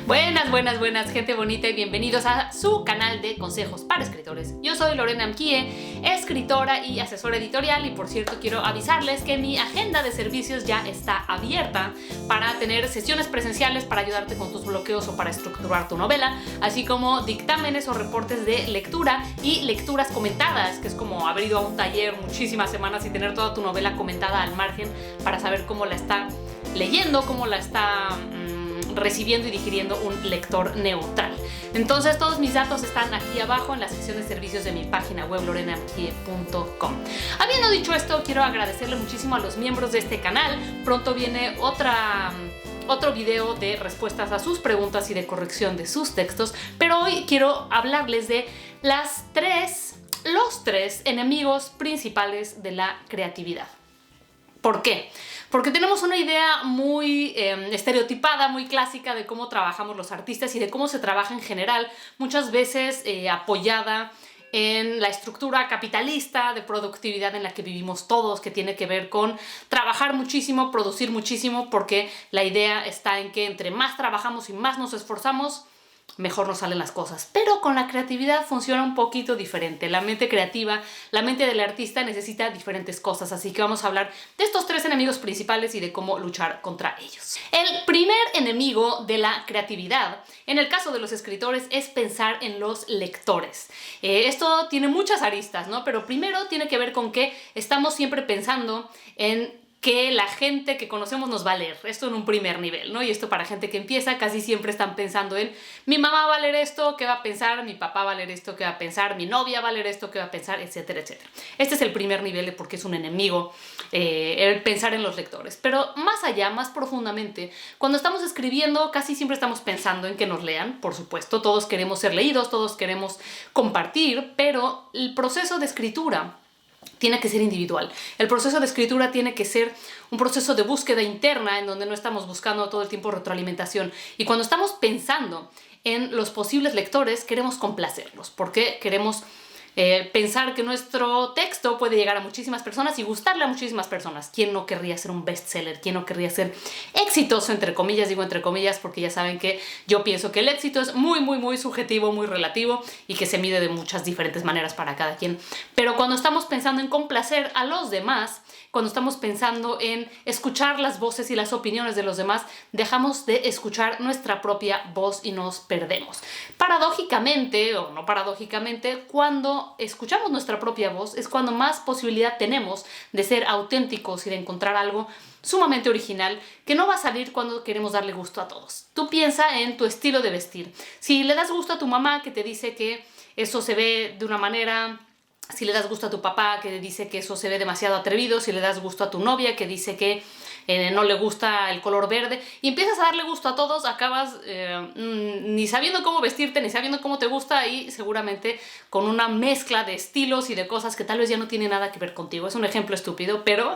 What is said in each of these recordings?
Buenas, gente bonita, y bienvenidos a su canal de consejos para escritores. Yo soy Lorena Amquie, escritora y asesora editorial, y por cierto quiero avisarles que mi agenda de servicios ya está abierta para tener sesiones presenciales para ayudarte con tus bloqueos o para estructurar tu novela, así como dictámenes o reportes de lectura y lecturas comentadas, que es como haber ido a un taller muchísimas semanas y tener toda tu novela comentada al margen para saber cómo la está leyendo, cómo la está recibiendo y digiriendo un lector neutral. Entonces todos mis datos están aquí abajo en la sección de servicios de mi página web lorenaamquie.com. Habiendo dicho esto, quiero agradecerle muchísimo a los miembros de este canal. Pronto viene otro video de respuestas a sus preguntas y de corrección de sus textos, pero hoy quiero hablarles de los tres enemigos principales de la creatividad. ¿Por qué? Porque tenemos una idea muy estereotipada, muy clásica de cómo trabajamos los artistas y de cómo se trabaja en general, muchas veces apoyada en la estructura capitalista de productividad en la que vivimos todos, que tiene que ver con trabajar muchísimo, producir muchísimo, porque la idea está en que entre más trabajamos y más nos esforzamos, mejor nos salen las cosas. Pero con la creatividad funciona un poquito diferente. La mente creativa, la mente del artista necesita diferentes cosas, así que vamos a hablar de estos tres enemigos principales y de cómo luchar contra ellos. El primer enemigo de la creatividad, en el caso de los escritores, es pensar en los lectores. Esto tiene muchas aristas, ¿no? Pero primero tiene que ver con que estamos siempre pensando en que la gente que conocemos nos va a leer. Esto en un primer nivel, ¿no? Y esto para gente que empieza, casi siempre están pensando en mi mamá va a leer esto, ¿qué va a pensar? Mi papá va a leer esto, ¿qué va a pensar? Mi novia va a leer esto, ¿qué va a pensar? Etcétera, etcétera. Este es el primer nivel de por qué es un enemigo el pensar en los lectores. Pero más allá, más profundamente, cuando estamos escribiendo, casi siempre estamos pensando en que nos lean, por supuesto. Todos queremos ser leídos, todos queremos compartir, pero el proceso de escritura tiene que ser individual. El proceso de escritura tiene que ser un proceso de búsqueda interna en donde no estamos buscando todo el tiempo retroalimentación. Y cuando estamos pensando en los posibles lectores, queremos complacerlos, porque queremos pensar que nuestro texto puede llegar a muchísimas personas y gustarle a muchísimas personas. ¿Quién no querría ser un bestseller? ¿Quién no querría ser exitoso, entre comillas? Digo entre comillas porque ya saben que yo pienso que el éxito es muy subjetivo, muy relativo y que se mide de muchas diferentes maneras para cada quien. Pero cuando estamos pensando en complacer a los demás, cuando estamos pensando en escuchar las voces y las opiniones de los demás, dejamos de escuchar nuestra propia voz y nos perdemos. Paradójicamente, o no paradójicamente, cuando escuchamos nuestra propia voz es cuando más posibilidad tenemos de ser auténticos y de encontrar algo sumamente original que no va a salir cuando queremos darle gusto a todos. Tú piensa en tu estilo de vestir. Si le das gusto a tu mamá que te dice que eso se ve de una manera, si le das gusto a tu papá que dice que eso se ve demasiado atrevido, si le das gusto a tu novia que dice que no le gusta el color verde, y empiezas a darle gusto a todos, acabas ni sabiendo cómo vestirte, ni sabiendo cómo te gusta, y seguramente con una mezcla de estilos y de cosas que tal vez ya no tienen nada que ver contigo. Es un ejemplo estúpido, pero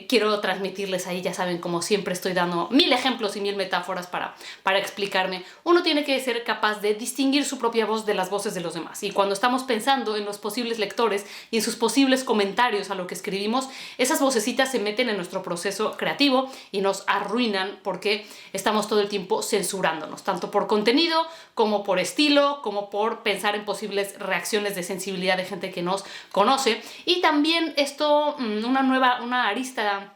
quiero transmitirles ahí, ya saben, como siempre estoy dando 1000 ejemplos y 1000 metáforas para explicarme. Uno tiene que ser capaz de distinguir su propia voz de las voces de los demás, y cuando estamos pensando en los posibles lectores y en sus posibles comentarios a lo que escribimos, esas vocecitas se meten en nuestro proceso creativo y nos arruinan porque estamos todo el tiempo censurándonos, tanto por contenido como por estilo, como por pensar en posibles reacciones de sensibilidad de gente que nos conoce. Y también esto, una arista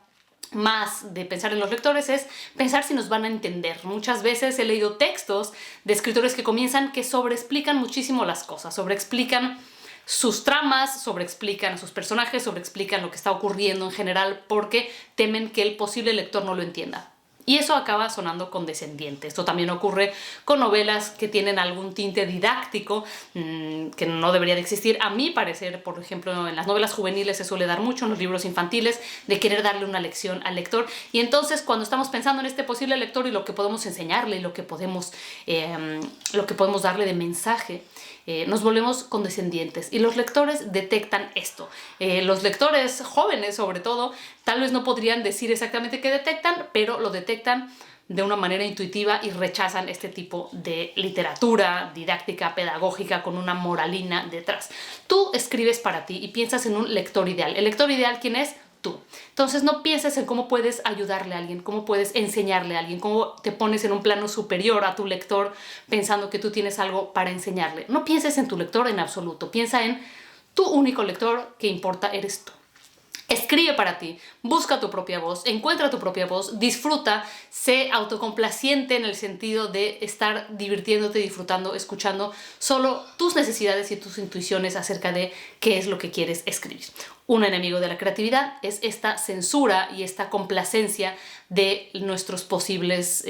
más de pensar en los lectores es pensar si nos van a entender. Muchas veces he leído textos de escritores que comienzan que sobreexplican muchísimo las cosas, sobreexplican sus tramas, sobreexplican a sus personajes, sobreexplican lo que está ocurriendo en general porque temen que el posible lector no lo entienda. Y eso acaba sonando condescendiente. Esto también ocurre con novelas que tienen algún tinte didáctico que no debería de existir. A mi parecer, por ejemplo, en las novelas juveniles se suele dar mucho, en los libros infantiles, de querer darle una lección al lector. Y entonces, cuando estamos pensando en este posible lector y lo que podemos enseñarle y lo que podemos darle de mensaje, nos volvemos condescendientes, y los lectores detectan esto. Los lectores jóvenes, sobre todo, tal vez no podrían decir exactamente qué detectan, pero lo detectan de una manera intuitiva y rechazan este tipo de literatura didáctica, pedagógica, con una moralina detrás. Tú escribes para ti y piensas en un lector ideal. ¿El lector ideal quién es? tú. Entonces no pienses en cómo puedes ayudarle a alguien, cómo puedes enseñarle a alguien, cómo te pones en un plano superior a tu lector pensando que tú tienes algo para enseñarle. No pienses en tu lector en absoluto, piensa en tu único lector, que importa eres tú. Escribe para ti, busca tu propia voz, encuentra tu propia voz, disfruta, sé autocomplaciente en el sentido de estar divirtiéndote, disfrutando, escuchando solo tus necesidades y tus intuiciones acerca de qué es lo que quieres escribir. Un enemigo de la creatividad es esta censura y esta complacencia de nuestras posibles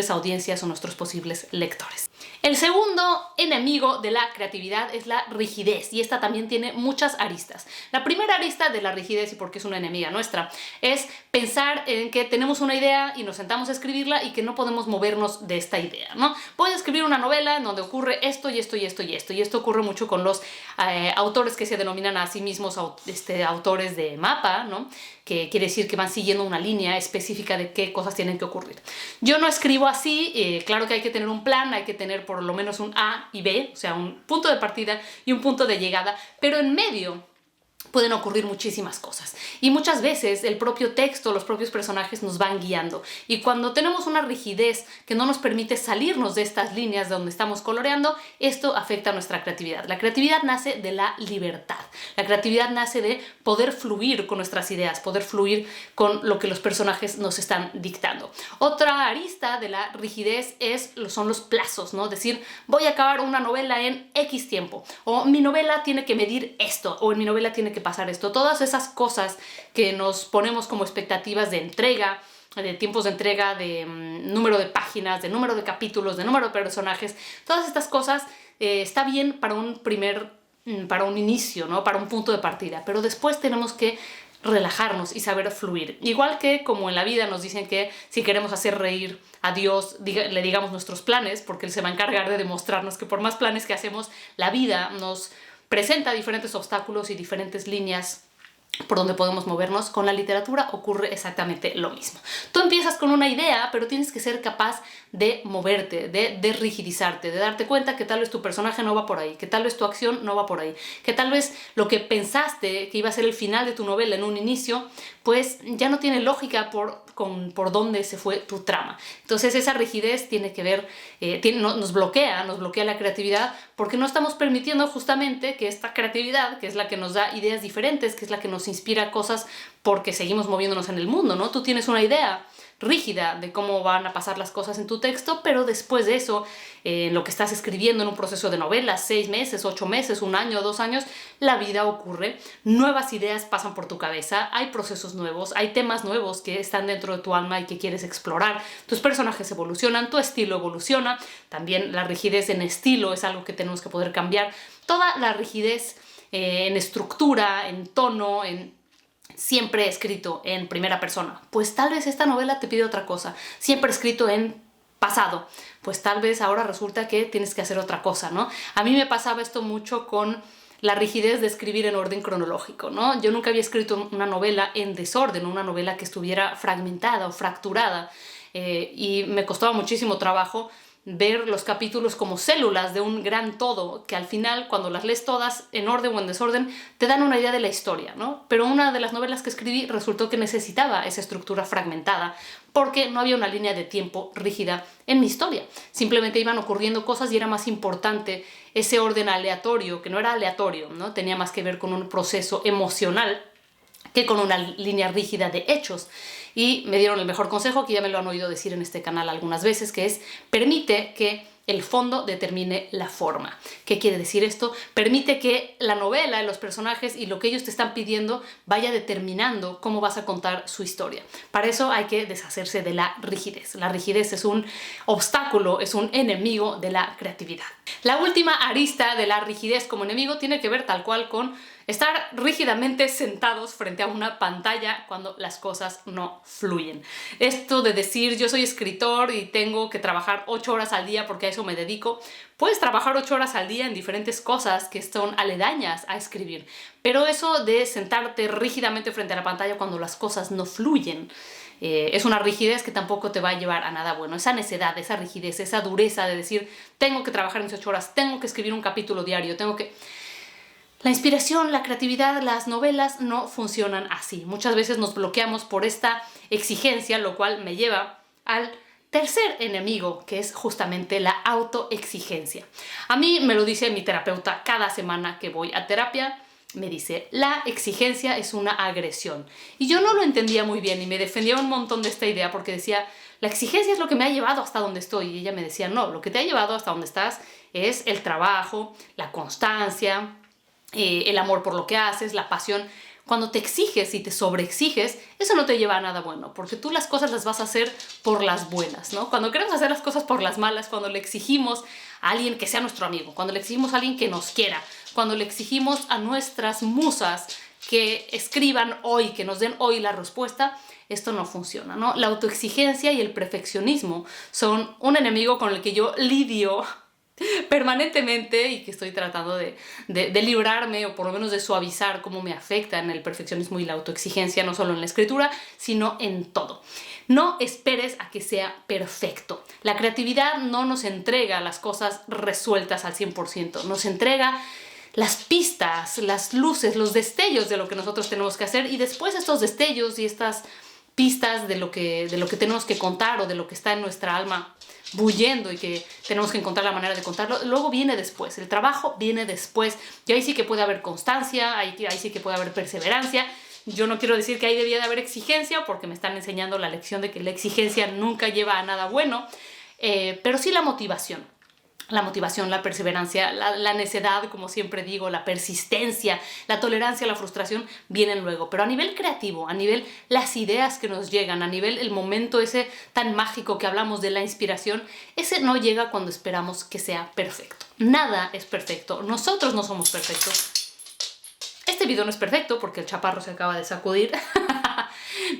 audiencias o nuestros posibles lectores. El segundo enemigo de la creatividad es la rigidez, y esta también tiene muchas aristas. La primera arista de la rigidez, y porque es una enemiga nuestra, es pensar en que tenemos una idea y nos sentamos a escribirla y que no podemos movernos de esta idea, ¿no? Voy a escribir una novela en donde ocurre esto y esto y esto y esto, y esto ocurre mucho con los autores que se denominan a sí mismos autores de mapa, ¿no? Que quiere decir que van siguiendo una línea específica de qué cosas tienen que ocurrir. Yo no escribo así, claro que hay que tener un plan, hay que tener por lo menos un A y B, o sea, un punto de partida y un punto de llegada, pero en medio pueden ocurrir muchísimas cosas. Y muchas veces el propio texto, los propios personajes nos van guiando. Y cuando tenemos una rigidez que no nos permite salirnos de estas líneas donde estamos coloreando, esto afecta a nuestra creatividad. La creatividad nace de la libertad. La creatividad nace de poder fluir con nuestras ideas, poder fluir con lo que los personajes nos están dictando. Otra arista de la rigidez son los plazos, ¿no? Decir, voy a acabar una novela en X tiempo, o mi novela tiene que medir esto, o en mi novela tiene que pasar esto. Todas esas cosas que nos ponemos como expectativas de entrega, de tiempos de entrega, de número de páginas, de número de capítulos, de número de personajes, todas estas cosas está bien para un inicio, ¿no? Para un punto de partida, pero después tenemos que relajarnos y saber fluir. Igual que como en la vida nos dicen que si queremos hacer reír a Dios, le digamos nuestros planes, porque Él se va a encargar de demostrarnos que por más planes que hacemos, la vida nos presenta diferentes obstáculos y diferentes líneas por donde podemos movernos. Con la literatura ocurre exactamente lo mismo. Tú empiezas con una idea, pero tienes que ser capaz de moverte, de rigidizarte, de darte cuenta que tal vez tu personaje no va por ahí, que tal vez tu acción no va por ahí, que tal vez lo que pensaste que iba a ser el final de tu novela en un inicio, pues ya no tiene lógica por dónde se fue tu trama. Entonces esa rigidez tiene que ver, nos bloquea la creatividad, porque no estamos permitiendo justamente que esta creatividad, que es la que nos da ideas diferentes, que es la que nos inspira cosas porque seguimos moviéndonos en el mundo, ¿no? Tú tienes una idea rígida de cómo van a pasar las cosas en tu texto, pero después de eso, lo que estás escribiendo en un proceso de novela, 6 meses, 8 meses, 1 año, 2 años, la vida ocurre, nuevas ideas pasan por tu cabeza, hay procesos nuevos, hay temas nuevos que están dentro de tu alma y que quieres explorar, tus personajes evolucionan, tu estilo evoluciona, también la rigidez en estilo es algo que tenemos que poder cambiar, toda la rigidez en estructura, en tono, siempre escrito en primera persona, pues tal vez esta novela te pide otra cosa. Siempre escrito en pasado, pues tal vez ahora resulta que tienes que hacer otra cosa, ¿no? A mí me pasaba esto mucho con la rigidez de escribir en orden cronológico, ¿no? Yo nunca había escrito una novela en desorden, una novela que estuviera fragmentada o fracturada, y me costaba muchísimo trabajo ver los capítulos como células de un gran todo, que al final, cuando las lees todas en orden o en desorden, te dan una idea de la historia, ¿no? Pero una de las novelas que escribí resultó que necesitaba esa estructura fragmentada, porque no había una línea de tiempo rígida en mi historia. Simplemente iban ocurriendo cosas y era más importante ese orden aleatorio, que no era aleatorio, ¿no? Tenía más que ver con un proceso emocional que con una línea rígida de hechos. Y me dieron el mejor consejo, que ya me lo han oído decir en este canal algunas veces, que es: permite que el fondo determine la forma. ¿Qué quiere decir esto? Permite que la novela, los personajes y lo que ellos te están pidiendo vaya determinando cómo vas a contar su historia. Para eso hay que deshacerse de la rigidez. La rigidez es un obstáculo, es un enemigo de la creatividad. La última arista de la rigidez como enemigo tiene que ver tal cual con estar rígidamente sentados frente a una pantalla cuando las cosas no fluyen. Esto de decir, yo soy escritor y tengo que trabajar 8 horas al día porque a eso me dedico. Puedes trabajar 8 horas al día en diferentes cosas que son aledañas a escribir, pero eso de sentarte rígidamente frente a la pantalla cuando las cosas no fluyen, es una rigidez que tampoco te va a llevar a nada bueno. Esa necedad, esa rigidez, esa dureza de decir, tengo que trabajar en 8 horas, tengo que escribir un capítulo diario, La inspiración, la creatividad, las novelas no funcionan así. Muchas veces nos bloqueamos por esta exigencia, lo cual me lleva al tercer enemigo, que es justamente la autoexigencia. A mí me lo dice mi terapeuta cada semana que voy a terapia. Me dice, la exigencia es una agresión. Y yo no lo entendía muy bien y me defendía un montón de esta idea porque decía, la exigencia es lo que me ha llevado hasta donde estoy. Y ella me decía, no, lo que te ha llevado hasta donde estás es el trabajo, la constancia, el amor por lo que haces, la pasión. Cuando te exiges y te sobreexiges, eso no te lleva a nada bueno, porque tú las cosas las vas a hacer por las buenas, ¿no? Cuando queremos hacer las cosas por las malas, cuando le exigimos a alguien que sea nuestro amigo, cuando le exigimos a alguien que nos quiera, cuando le exigimos a nuestras musas que escriban hoy, que nos den hoy la respuesta, esto no funciona, ¿no? La autoexigencia y el perfeccionismo son un enemigo con el que yo lidio permanentemente y que estoy tratando de librarme o por lo menos de suavizar cómo me afectan el perfeccionismo y la autoexigencia, no solo en la escritura, sino en todo. No esperes a que sea perfecto. La creatividad no nos entrega las cosas resueltas al 100%, nos entrega las pistas, las luces, los destellos de lo que nosotros tenemos que hacer y después estos destellos y estas pistas de lo que tenemos que contar o de lo que está en nuestra alma bullendo y que tenemos que encontrar la manera de contarlo, luego viene después, el trabajo viene después y ahí sí que puede haber constancia, ahí sí que puede haber perseverancia. Yo no quiero decir que ahí debía de haber exigencia porque me están enseñando la lección de que la exigencia nunca lleva a nada bueno, pero sí la motivación, la perseverancia, la necedad, como siempre digo, la persistencia, la tolerancia a la frustración vienen luego. Pero a nivel creativo, a nivel las ideas que nos llegan, a nivel el momento ese tan mágico que hablamos de la inspiración, ese no llega cuando esperamos que sea perfecto. Nada es perfecto. Nosotros no somos perfectos. Este video no es perfecto porque el chaparro se acaba de sacudir.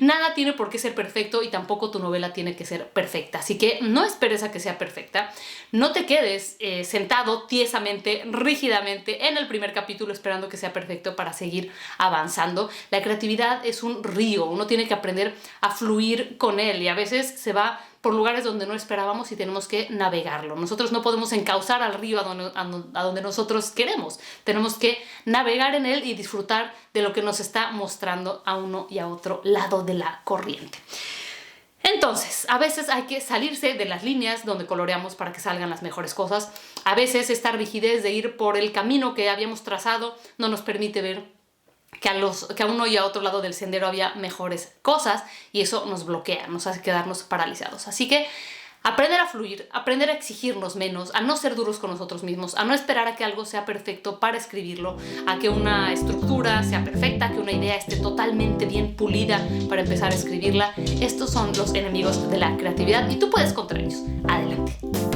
Nada tiene por qué ser perfecto y tampoco tu novela tiene que ser perfecta. Así que no esperes a que sea perfecta. No te quedes sentado tiesamente, rígidamente en el primer capítulo esperando que sea perfecto para seguir avanzando. La creatividad es un río. Uno tiene que aprender a fluir con él y a veces se va por lugares donde no esperábamos y tenemos que navegarlo. Nosotros no podemos encauzar al río a donde nosotros queremos. Tenemos que navegar en él y disfrutar de lo que nos está mostrando a uno y a otro lado de la corriente. Entonces, a veces hay que salirse de las líneas donde coloreamos para que salgan las mejores cosas. A veces esta rigidez de ir por el camino que habíamos trazado no nos permite ver que a uno y a otro lado del sendero había mejores cosas y eso nos bloquea, nos hace quedarnos paralizados. Así que aprender a fluir, aprender a exigirnos menos, a no ser duros con nosotros mismos, a no esperar a que algo sea perfecto para escribirlo, a que una estructura sea perfecta, que una idea esté totalmente bien pulida para empezar a escribirla. Estos son los enemigos de la creatividad y tú puedes contra ellos. Adelante.